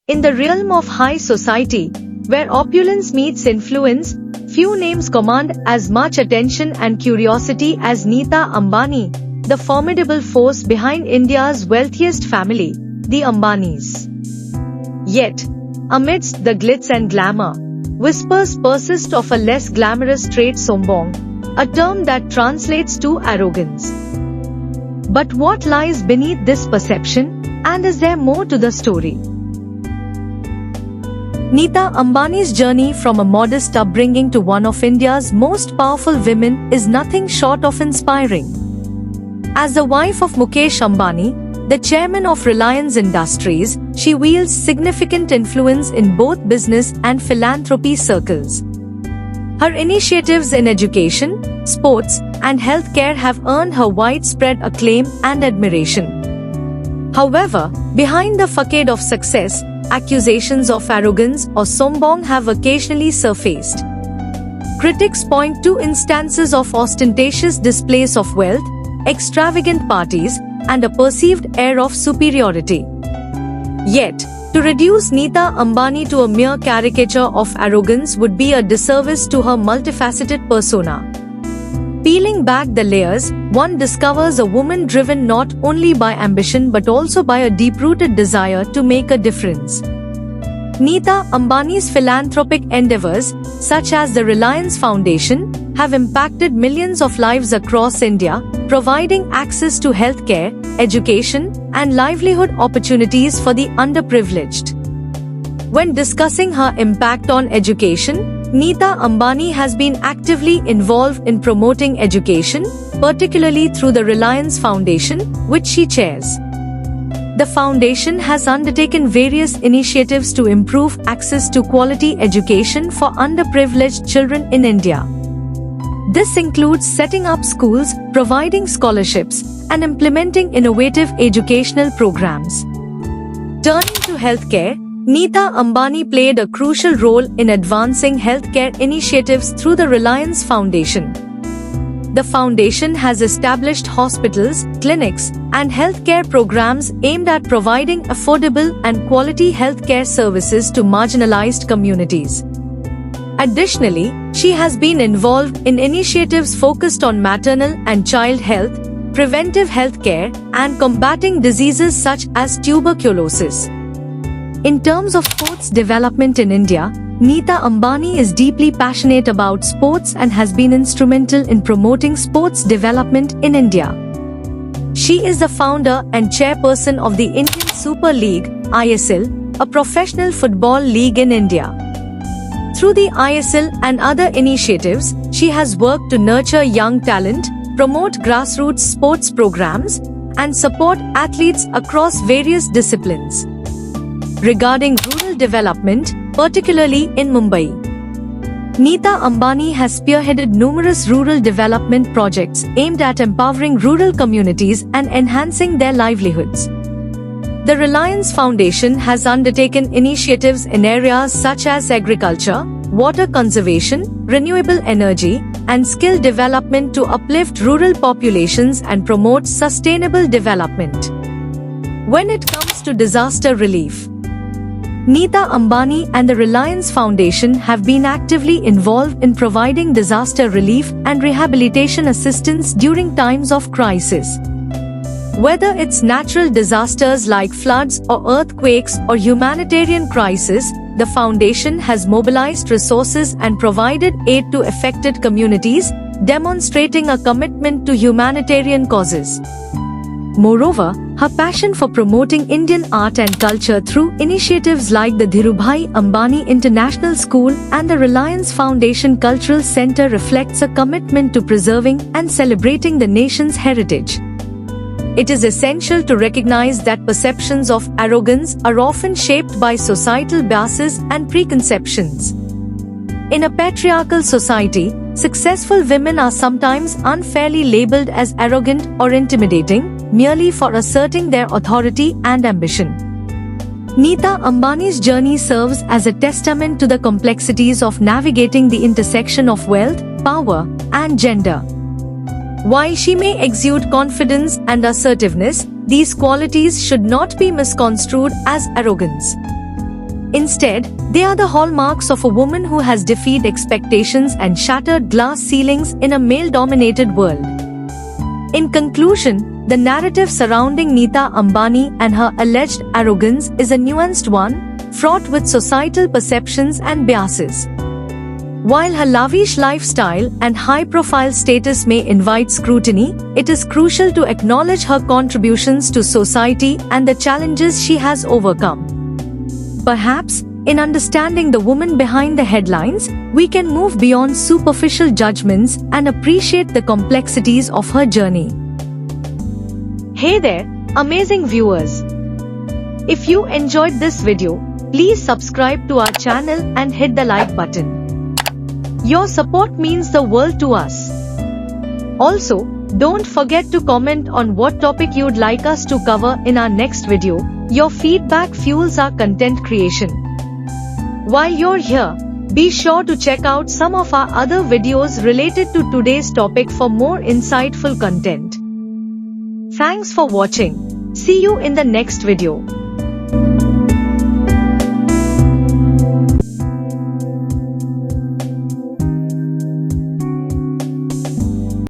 In the realm of high society, where opulence meets influence, few names command as much attention and curiosity as Nita Ambani, the formidable force behind India's wealthiest family, the Ambanis. Yet, amidst the glitz and glamour, whispers persist of a less glamorous trait, sombong, a term that translates to arrogance. But what lies beneath this perception, and is there more to the story? Nita Ambani's journey from a modest upbringing to one of India's most powerful women is nothing short of inspiring. As the wife of Mukesh Ambani, the chairman of Reliance Industries, she wields significant influence in both business and philanthropy circles. Her initiatives in education, sports, and healthcare have earned her widespread acclaim and admiration. However, behind the facade of success, accusations of arrogance or sombong have occasionally surfaced. Critics point to instances of ostentatious displays of wealth, extravagant parties, and a perceived air of superiority. Yet, to reduce Nita Ambani to a mere caricature of arrogance would be a disservice to her multifaceted persona. Peeling back the layers, one discovers a woman driven not only by ambition but also by a deep-rooted desire to make a difference. Nita Ambani's philanthropic endeavors, such as the Reliance Foundation, have impacted millions of lives across India, providing access to healthcare, education, and livelihood opportunities for the underprivileged. When discussing her impact on education, Nita Ambani has been actively involved in promoting education, particularly through the Reliance Foundation, which she chairs. The foundation has undertaken various initiatives to improve access to quality education for underprivileged children in India. This includes setting up schools, providing scholarships, and implementing innovative educational programs. Turning to healthcare, Nita Ambani played a crucial role in advancing healthcare initiatives through the Reliance Foundation. The foundation has established hospitals, clinics, and healthcare programs aimed at providing affordable and quality healthcare services to marginalized communities. Additionally, she has been involved in initiatives focused on maternal and child health, preventive healthcare, and combating diseases such as tuberculosis. In terms of sports development in India, Nita Ambani is deeply passionate about sports and has been instrumental in promoting sports development in India. She is the founder and chairperson of the Indian Super League, ISL, a professional football league in India. Through the ISL and other initiatives, she has worked to nurture young talent, promote grassroots sports programs, and support athletes across various disciplines. Regarding rural development, particularly in Mumbai, Nita Ambani has spearheaded numerous rural development projects aimed at empowering rural communities and enhancing their livelihoods. The Reliance Foundation has undertaken initiatives in areas such as agriculture, water conservation, renewable energy, and skill development to uplift rural populations and promote sustainable development. When it comes to disaster relief, Nita Ambani and the Reliance Foundation have been actively involved in providing disaster relief and rehabilitation assistance during times of crisis. Whether it's natural disasters like floods or earthquakes or humanitarian crises, the foundation has mobilized resources and provided aid to affected communities, demonstrating a commitment to humanitarian causes. Moreover, her passion for promoting Indian art and culture through initiatives like the Dhirubhai Ambani International School and the Reliance Foundation Cultural Center reflects a commitment to preserving and celebrating the nation's heritage. It is essential to recognize that perceptions of arrogance are often shaped by societal biases and preconceptions. In a patriarchal society, successful women are sometimes unfairly labeled as arrogant or intimidating, merely for asserting their authority and ambition. Nita Ambani's journey serves as a testament to the complexities of navigating the intersection of wealth, power, and gender. While she may exude confidence and assertiveness, these qualities should not be misconstrued as arrogance. Instead, they are the hallmarks of a woman who has defied expectations and shattered glass ceilings in a male-dominated world. In conclusion, the narrative surrounding Neeta Ambani and her alleged arrogance is a nuanced one, fraught with societal perceptions and biases. While her lavish lifestyle and high-profile status may invite scrutiny, it is crucial to acknowledge her contributions to society and the challenges she has overcome. Perhaps, in understanding the woman behind the headlines, we can move beyond superficial judgments and appreciate the complexities of her journey. Hey there, amazing viewers! If you enjoyed this video, please subscribe to our channel and hit the like button. Your support means the world to us. Also, don't forget to comment on what topic you'd like us to cover in our next video. Your feedback fuels our content creation. While you're here, be sure to check out some of our other videos related to today's topic for more insightful content. Thanks for watching. See you in the next video.